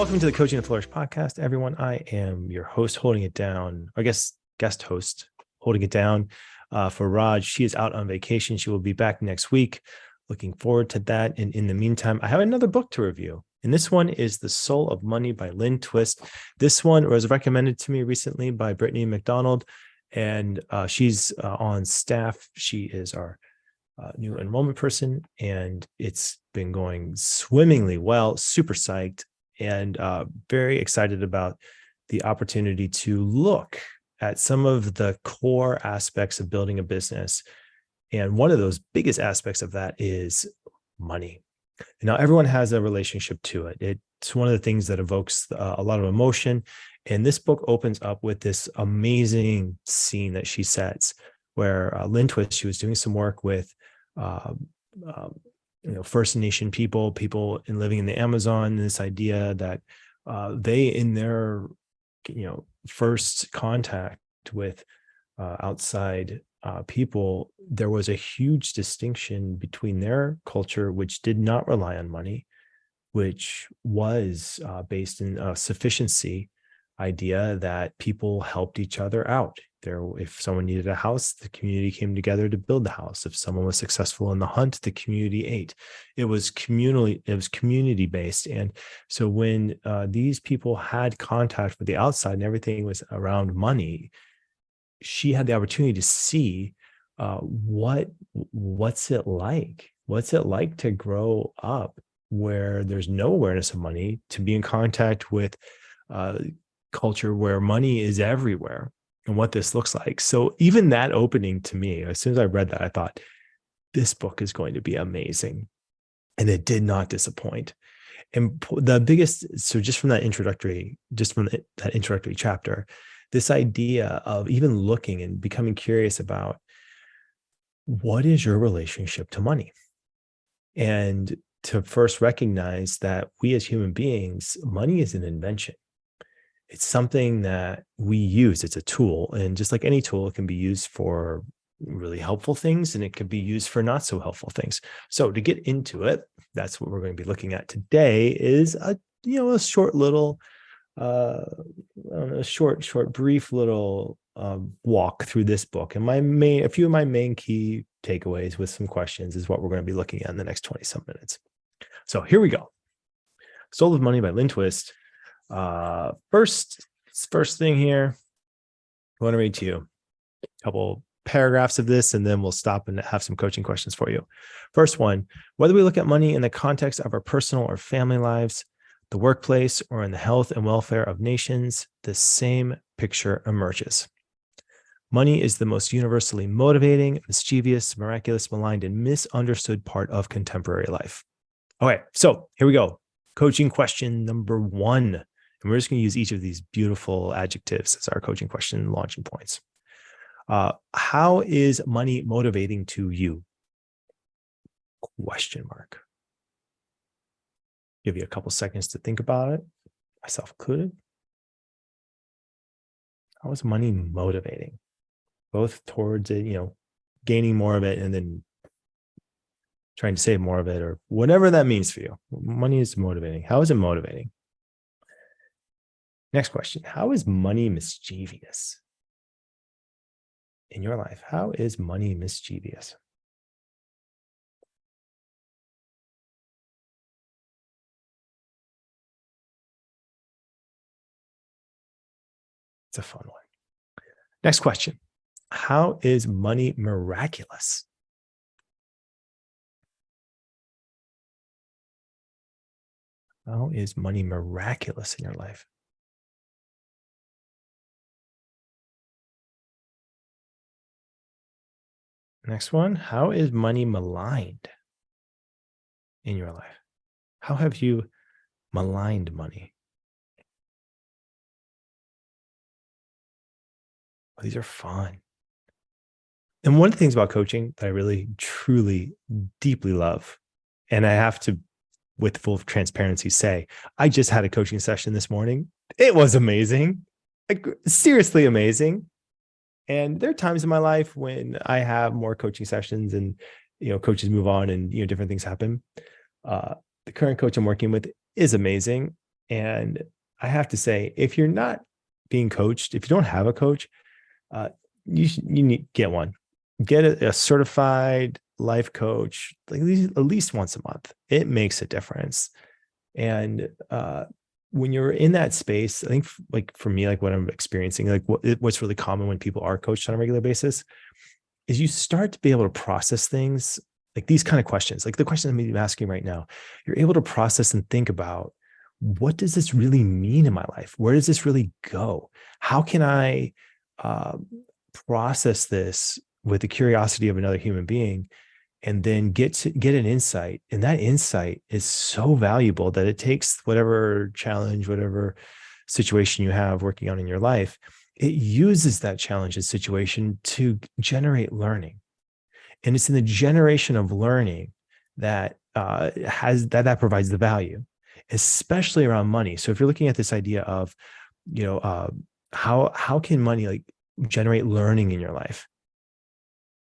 Welcome to the Coaching and Flourish podcast, everyone. I am your host, holding it down, I guess guest host, holding it down for Raj. She is out on vacation. She will be back next week. Looking forward to that. And in the meantime, I have another book to review. And this one is The Soul of Money by Lynne Twist. This one was recommended to me recently by Brittany McDonald, and she's on staff. She is our new enrollment person, and it's been going swimmingly well. Super psyched. And very excited about the opportunity to look at some of the core aspects of building a business. And one of those biggest aspects of that is money. And now everyone has a relationship to it. It's one of the things that evokes a lot of emotion. And this book opens up with this amazing scene that she sets where Lynne Twist, she was doing some work with First Nation people in living in the Amazon, this idea that they, in their, first contact with outside people, there was a huge distinction between their culture, which did not rely on money, which was based in a sufficiency idea that people helped each other out. If someone needed a house, the community came together to build the house. If someone was successful in the hunt, the community ate. It was community based. And so when these people had contact with the outside and everything was around money, she had the opportunity to see what's it like? What's it like to grow up where there's no awareness of money, to be in contact with culture where money is everywhere, and what this looks like. So even that opening, to me, as soon as I read that, I thought, this book is going to be amazing. And it did not disappoint. And the biggest, so just from that introductory chapter, this idea of even looking and becoming curious about, what is your relationship to money? And to first recognize that we as human beings, money is an invention. It's something that we use. It's a tool. And just like any tool, it can be used for really helpful things, and it can be used for not so helpful things. So to get into it, that's what we're going to be looking at today, is a short little, brief little walk through this book. And a few of my main key takeaways with some questions is what we're going to be looking at in the next 20-some minutes. So here we go. Soul of Money by Lynne Twist. First thing here, I want to read to you a couple paragraphs of this, and then we'll stop and have some coaching questions for you. First one: whether we look at money in the context of our personal or family lives, the workplace, or in the health and welfare of nations, the same picture emerges. Money is the most universally motivating, mischievous, miraculous, maligned, and misunderstood part of contemporary life. Okay, so here we go. Coaching question number 1. And we're just going to use each of these beautiful adjectives as our coaching question launching points. How is money motivating to you? Question mark. Give you a couple seconds to think about it, myself included. How is money motivating? Both towards it, gaining more of it, and then trying to save more of it, or whatever that means for you. Money is motivating. How is it motivating? Next question: how is money mischievous in your life? How is money mischievous? It's a fun one. Next question: how is money miraculous? How is money miraculous in your life? Next one: how is money maligned in your life? How have you maligned money? Oh, these are fun. And one of the things about coaching that I really, truly, deeply love, and I have to, with full transparency, say, I just had a coaching session this morning. It was amazing, like seriously amazing. And there are times in my life when I have more coaching sessions and, coaches move on and, different things happen. The current coach I'm working with is amazing. And I have to say, if you're not being coached, if you don't have a coach, uh, you need get one. Get a certified life coach, like at least once a month. It makes a difference. And when you're in that space, I think like for me, like what I'm experiencing, like what's really common when people are coached on a regular basis is you start to be able to process things like these kind of questions, like the question I'm asking right now. You're able to process and think about, what does this really mean in my life? Where does this really go? How can I uh, process this with the curiosity of another human being, and then get an insight? And that insight is so valuable that it takes whatever challenge, whatever situation you have working on in your life, it uses that challenge and situation to generate learning. And it's in the generation of learning that that provides the value, especially around money. So if you're looking at this idea of, how can money like generate learning in your life,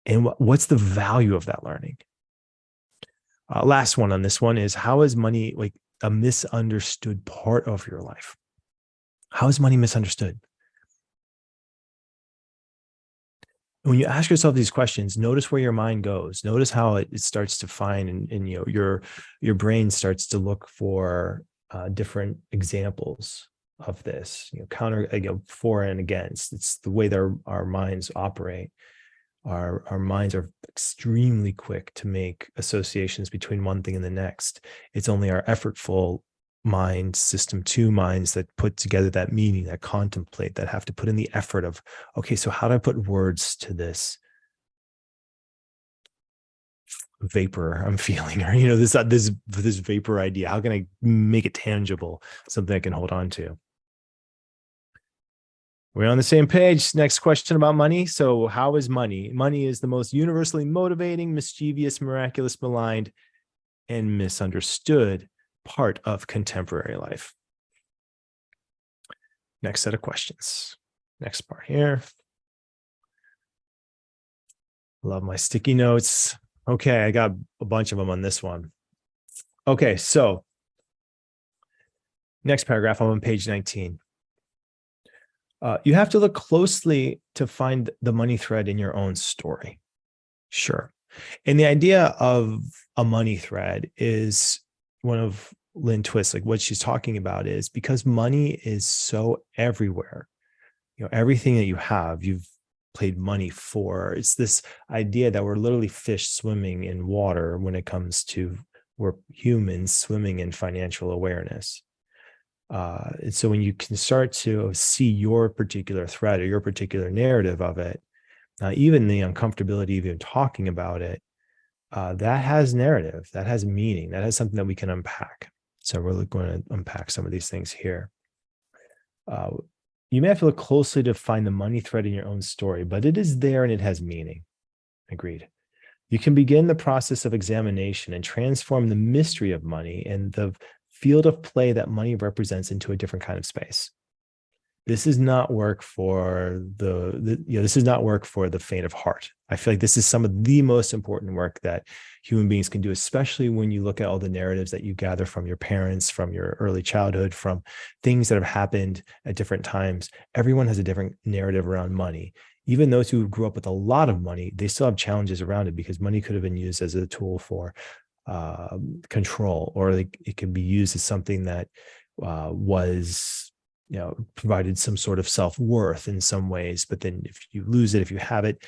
and what's the value of that learning? Last one on this one is, how is money like a misunderstood part of your life? How is money misunderstood? When you ask yourself these questions, notice where your mind goes. Notice how it starts to find, and your brain starts to look for different examples of this. Counter, for and against. It's the way that our minds operate. Our minds are extremely quick to make associations between one thing and the next. It's only our effortful mind, system two minds, that put together that meaning, that contemplate, that have to put in the effort of, okay, so how do I put words to this vapor I'm feeling, or this vapor idea? How can I make it tangible, something I can hold on to? We're on the same page. Next question about money. So how is money? Money is the most universally motivating, mischievous, miraculous, maligned, and misunderstood part of contemporary life. Next set of questions. Next part here. Love my sticky notes. Okay, I got a bunch of them on this one. Okay, so next paragraph, I'm on page 19. You have to look closely to find the money thread in your own story. Sure. And the idea of a money thread is one of Lynne Twist, like what she's talking about is, because money is so everywhere, everything that you have, you've played money for. It's this idea that we're literally fish swimming in water when it comes to, we're humans swimming in financial awareness. And so when you can start to see your particular thread or your particular narrative of it, even the uncomfortability of even talking about it, that has narrative, that has meaning, that has something that we can unpack. So we're going to unpack some of these things here. You may have to look closely to find the money thread in your own story, but it is there and it has meaning. Agreed. You can begin the process of examination and transform the mystery of money and the field of play that money represents into a different kind of space. This is not work for this is not work for the faint of heart. I feel like this is some of the most important work that human beings can do, especially when you look at all the narratives that you gather from your parents, from your early childhood, from things that have happened at different times. Everyone has a different narrative around money. Even those who grew up with a lot of money, they still have challenges around it, because money could have been used as a tool for control, or it can be used as something that was, provided some sort of self-worth in some ways. But then if you lose it, if you have it,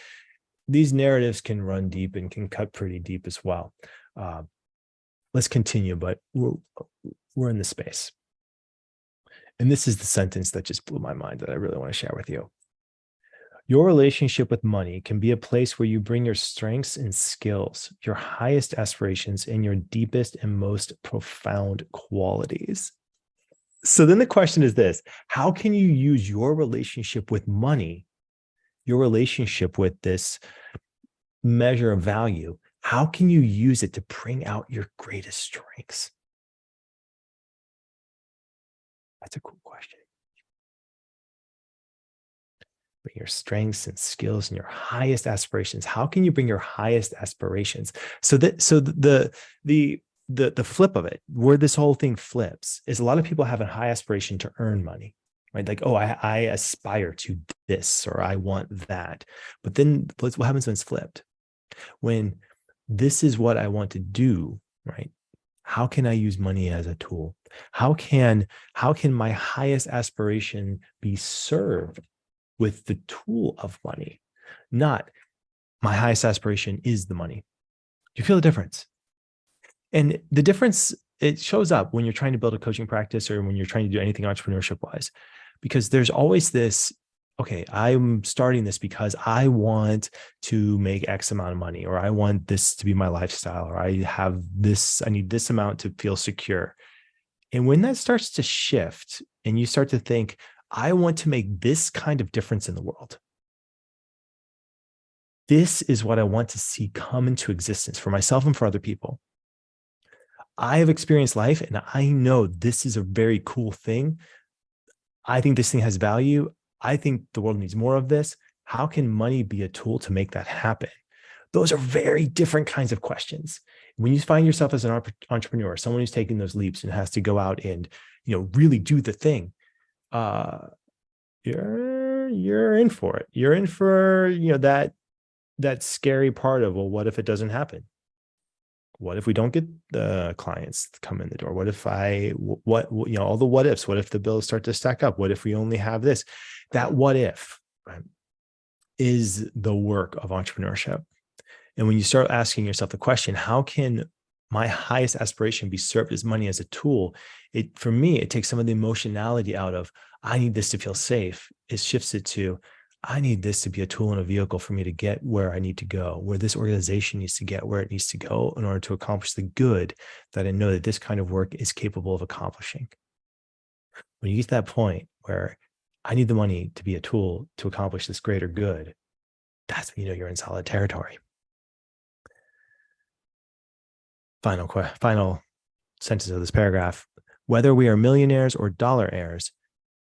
these narratives can run deep and can cut pretty deep as well. Let's continue, but we're in the space. And this is the sentence that just blew my mind that I really want to share with you. Your relationship with money can be a place where you bring your strengths and skills, your highest aspirations, and your deepest and most profound qualities. So then the question is this: how can you use your relationship with money, your relationship with this measure of value, how can you use it to bring out your greatest strengths? That's a cool question. Bring your strengths and skills and your highest aspirations. How can you bring your highest aspirations? So the the flip of it, where this whole thing flips, is a lot of people have a high aspiration to earn money, right? Like, oh, I aspire to this, or I want that. But then what happens when it's flipped? When this is what I want to do, right? How can I use money as a tool? How can my highest aspiration be served with the tool of money? Not my highest aspiration is the money. Do you feel the difference? And the difference, it shows up when you're trying to build a coaching practice or when you're trying to do anything entrepreneurship wise, because there's always this, okay, I'm starting this because I want to make X amount of money, or I want this to be my lifestyle, or I have this, I need this amount to feel secure. And when that starts to shift and you start to think, I want to make this kind of difference in the world. This is what I want to see come into existence for myself and for other people. I have experienced life and I know this is a very cool thing. I think this thing has value. I think the world needs more of this. How can money be a tool to make that happen? Those are very different kinds of questions. When you find yourself as an entrepreneur, someone who's taking those leaps and has to go out and, really do the thing, you're in for it. You're in for, that scary part of, well, what if it doesn't happen? What if we don't get the clients to come in the door? What if all the what ifs? What if the bills start to stack up? What if we only have this? That what if, right, is the work of entrepreneurship. And when you start asking yourself the question, how can my highest aspiration be served as money as a tool? For me, it takes some of the emotionality out of, I need this to feel safe. It shifts it to, I need this to be a tool and a vehicle for me to get where I need to go, where this organization needs to get where it needs to go in order to accomplish the good that I know that this kind of work is capable of accomplishing. When you get to that point where I need the money to be a tool to accomplish this greater good, that's when you're in solid territory. Final sentence of this paragraph. Whether we are millionaires or dollar heirs,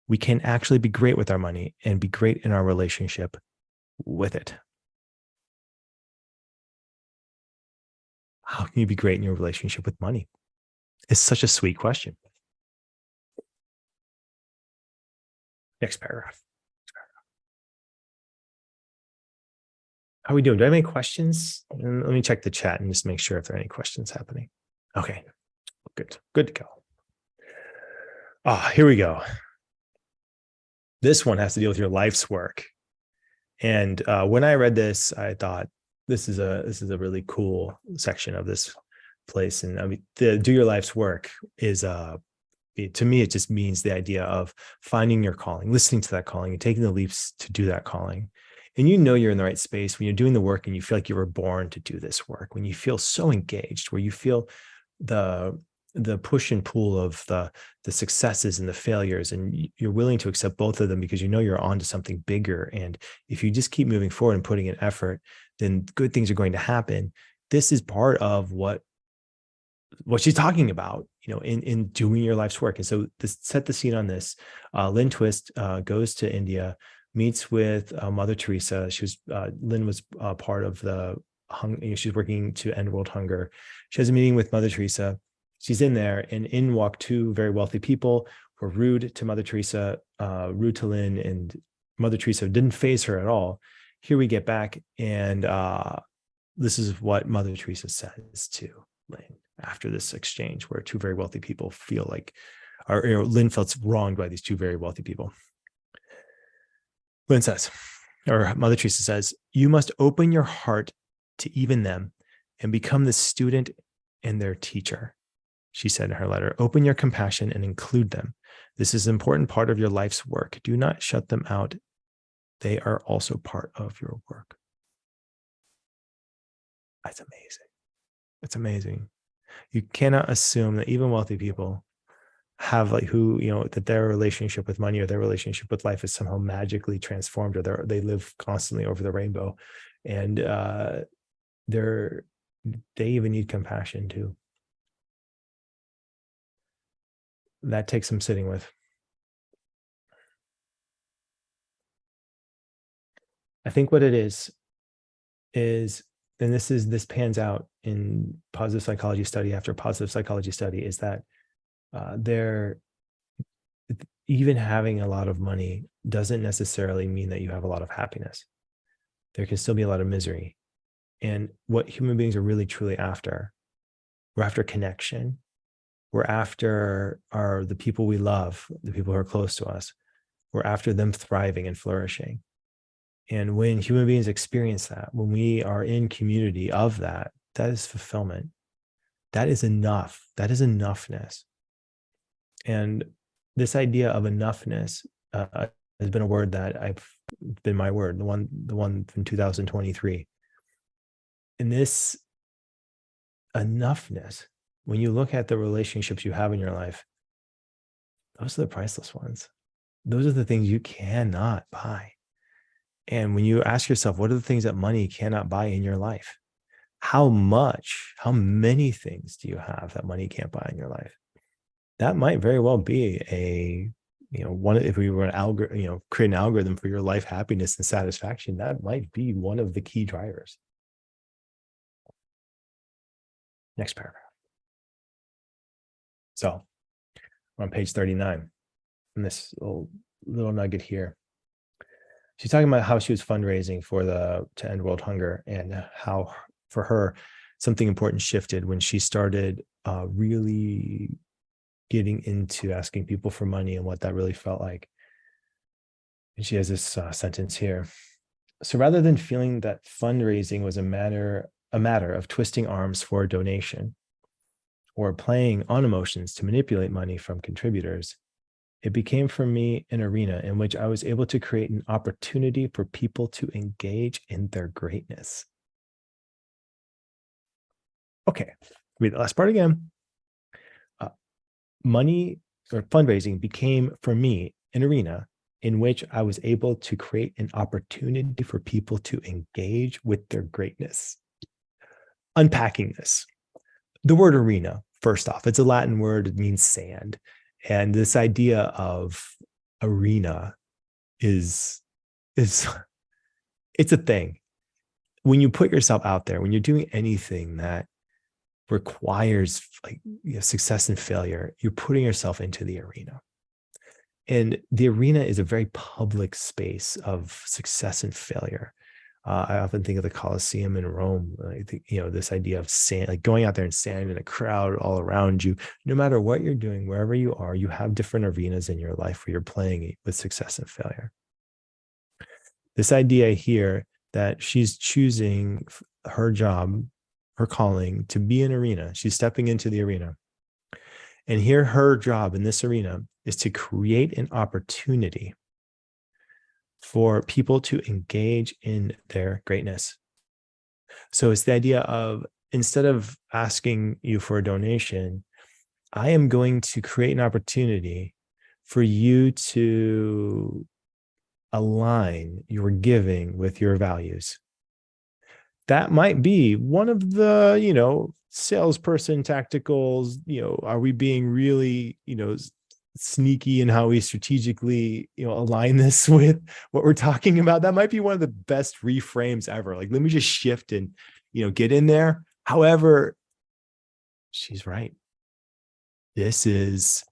we can actually be great with our money and be great in our relationship with it. How can you be great in your relationship with money? It's such a sweet question. Next paragraph. How are we doing? Do I have any questions? And let me check the chat and just make sure if there are any questions happening. Okay, good to go. Here we go. This one has to deal with your life's work. And when I read this, I thought this is a really cool section of this place. And I mean, the do your life's work is to me, it just means the idea of finding your calling, listening to that calling, and taking the leaps to do that calling. And you're in the right space when you're doing the work and you feel like you were born to do this work, when you feel so engaged, where you feel the push and pull of the successes and the failures, and you're willing to accept both of them because you're on to something bigger. And if you just keep moving forward and putting in effort, then good things are going to happen. This is part of what she's talking about, in doing your life's work. And so set the scene on this. Lynne Twist goes to India, meets with Mother Teresa. Lynne was part of she's working to end world hunger. She has a meeting with Mother Teresa. She's in there, and in walk two very wealthy people who are rude to Mother Teresa, rude to Lynne, and Mother Teresa didn't faze her at all. Here we get back, and this is what Mother Teresa says to Lynne after this exchange, where two very wealthy people feel like, or Lynne felt wronged by these two very wealthy people. Lynne says, or Mother Teresa says, you must open your heart to even them and become the student and their teacher. She said in her letter, open your compassion and include them. This is an important part of your life's work. Do not shut them out. They are also part of your work. That's amazing. It's amazing. You cannot assume that even wealthy people have that their relationship with money or their relationship with life is somehow magically transformed, or they live constantly over the rainbow. And they even need compassion too. That takes some sitting with. I think what it is this pans out in positive psychology study after positive psychology study, is that there, even having a lot of money doesn't necessarily mean that you have a lot of happiness. There can still be a lot of misery. And what human beings are really truly after, we're after connection. We're after the people we love, the people who are close to us. We're after them thriving and flourishing. And when human beings experience that, when we are in community of that, that is fulfillment. That is enough. That is enoughness. And this idea of enoughness has been a word that I've been my word, the one from 2023. And this enoughness, when you look at the relationships you have in your life, those are the priceless ones. Those are the things you cannot buy. And when you ask yourself, what are the things that money cannot buy in your life? How many things do you have that money can't buy in your life? That might very well be if we were create an algorithm for your life happiness and satisfaction, that might be one of the key drivers. Next paragraph. So we're on page 39, and this little nugget here. She's talking about how she was fundraising to end world hunger, and how for her something important shifted when she started really getting into asking people for money and what that really felt like. And she has this sentence here. So rather than feeling that fundraising was a matter of twisting arms for a donation or playing on emotions to manipulate money from contributors, it became for me an arena in which I was able to create an opportunity for people to engage in their greatness. Okay, read the last part again. Money or fundraising became for me an arena in which I was able to create an opportunity for people to engage with their greatness. Unpacking this, the word arena, first off, it's a Latin word, it means sand. And this idea of arena it's a thing. When you put yourself out there, when you're doing anything that requires success and failure, you're putting yourself into the arena. And the arena is a very public space of success and failure. I often think of the Colosseum in Rome. I think, this idea of sand, like going out there and sand in a crowd all around you. No matter what you're doing, wherever you are, you have different arenas in your life where you're playing with success and failure. This idea here that she's choosing her job, her calling, to be an arena. She's stepping into the arena. And here her job in this arena is to create an opportunity for people to engage in their greatness. So it's the idea of, instead of asking you for a donation, I am going to create an opportunity for you to align your giving with your values. That might be one of the, salesperson tacticals, are we being really, sneaky in how we strategically, align this with what we're talking about? That might be one of the best reframes ever. Like, let me just shift and, get in there. However, she's right. That's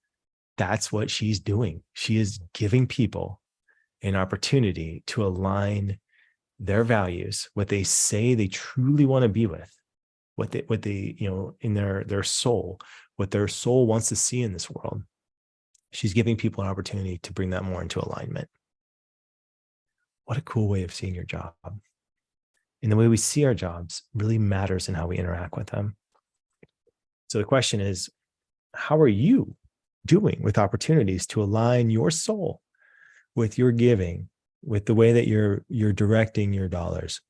what she's doing. She is giving people an opportunity to align their values, what they say they truly want to be with, what they in their soul, what their soul wants to see in this world. She's giving people an opportunity to bring that more into alignment. What a cool way of seeing your job. And the way we see our jobs really matters in how we interact with them. So the question is, how are you doing with opportunities to align your soul with your giving, with the way that you're directing your dollars?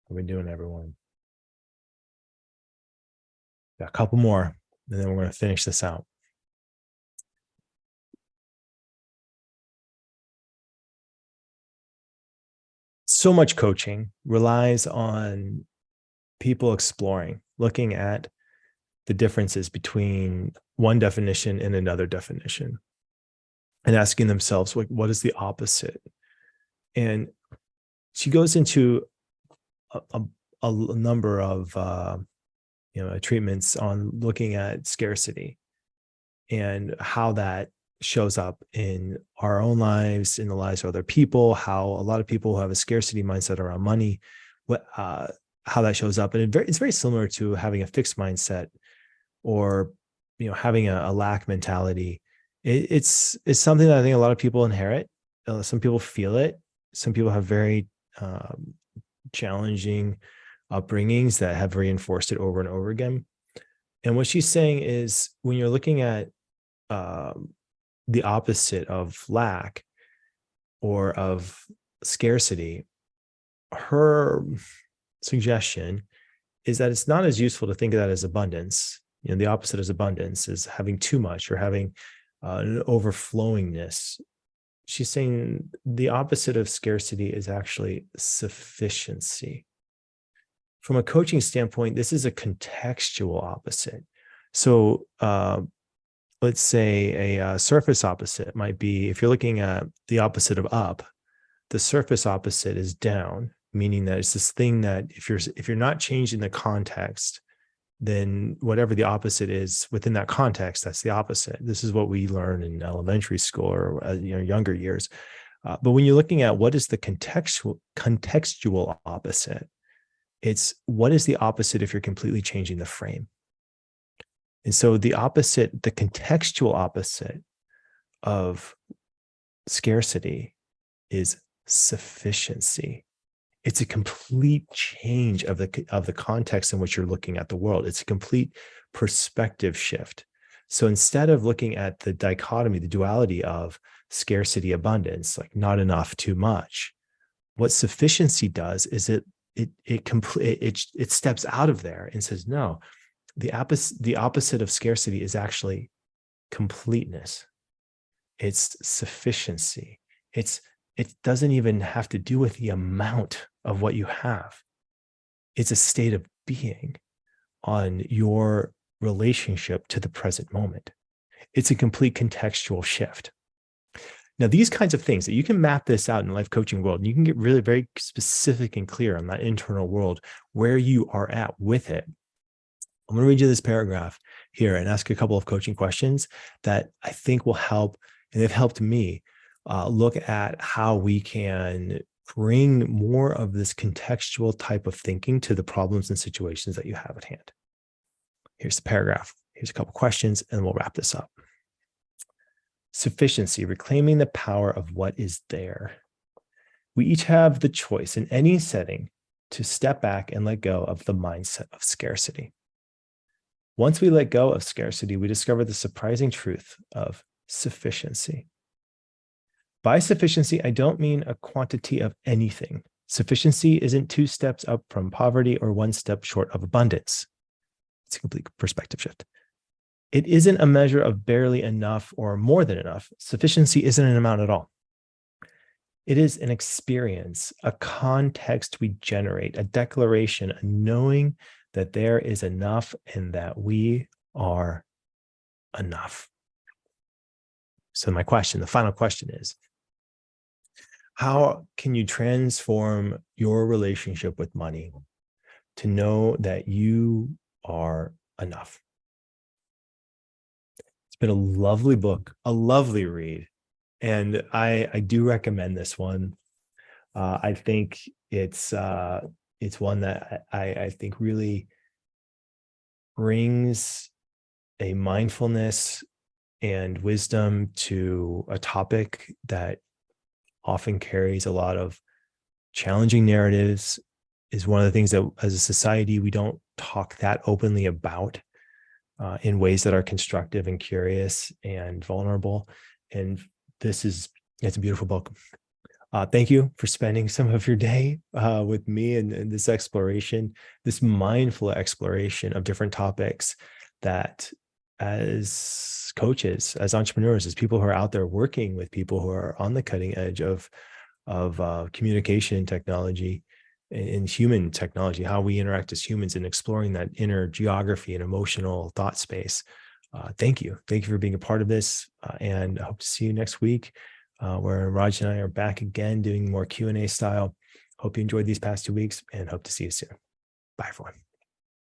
How are we doing, everyone? Got a couple more, and then we're going to finish this out. So much coaching relies on people exploring, looking at the differences between one definition and another definition, and asking themselves, what is the opposite? And she goes into a number of treatments on looking at scarcity and how that shows up in our own lives, in the lives of other people, how a lot of people who have a scarcity mindset around money, how that shows up. And it's very similar to having a fixed mindset or, having a lack mentality. It's something that I think a lot of people inherit. Some people feel it. Some people have very challenging upbringings that have reinforced it over and over again. And what she's saying is, when you're looking at the opposite of lack or of scarcity, her suggestion is that it's not as useful to think of that as abundance. The opposite is abundance, is having too much or having an overflowingness. She's saying the opposite of scarcity is actually sufficiency. From a coaching standpoint, this is a contextual opposite. So let's say a surface opposite might be, if you're looking at the opposite of up, the surface opposite is down, meaning that it's this thing that if you're not changing the context, then whatever the opposite is within that context, that's the opposite. This is what we learn in elementary school or younger years. But when you're looking at what is the contextual opposite, it's what is the opposite if you're completely changing the frame. And so the contextual opposite of scarcity is sufficiency. It's a complete change of the context in which you're looking at the world. It's a complete perspective shift. So instead of looking at the dichotomy, the duality of scarcity, abundance, like not enough, too much, what sufficiency does is it steps out of there and says, no, the opposite of scarcity is actually completeness. It's sufficiency. It doesn't even have to do with the amount of what you have. It's a state of being on your relationship to the present moment. It's a complete contextual shift. Now, these kinds of things that you can map this out in the life coaching world, and you can get really very specific and clear on that internal world where you are at with it. I'm going to read you this paragraph here and ask a couple of coaching questions that I think will help, and they've helped me look at how we can bring more of this contextual type of thinking to the problems and situations that you have at hand. Here's the paragraph. Here's a couple questions, and we'll wrap this up. Sufficiency, reclaiming the power of what is there. We each have the choice in any setting to step back and let go of the mindset of scarcity. Once we let go of scarcity, we discover the surprising truth of sufficiency. By sufficiency, I don't mean a quantity of anything. Sufficiency isn't 2 steps up from poverty or 1 step short of abundance. It's a complete perspective shift. It isn't a measure of barely enough or more than enough. Sufficiency isn't an amount at all. It is an experience, a context we generate, a declaration, a knowing that there is enough and that we are enough. So the final question is, how can you transform your relationship with money to know that you are enough? It's been a lovely book, a lovely read, and I do recommend this one. I think it's one that I think really brings a mindfulness and wisdom to a topic that often carries a lot of challenging narratives, is one of the things that as a society, we don't talk that openly about in ways that are constructive and curious and vulnerable. And it's a beautiful book. Thank you for spending some of your day with me in this exploration, this mindful exploration of different topics that, as coaches, as entrepreneurs, as people who are out there working with people who are on the cutting edge of communication technology and human technology, how we interact as humans and exploring that inner geography and emotional thought space. Thank you. Thank you for being a part of this. And I hope to see you next week where Raj and I are back again doing more Q&A style. Hope you enjoyed these past 2 weeks and hope to see you soon. Bye, everyone.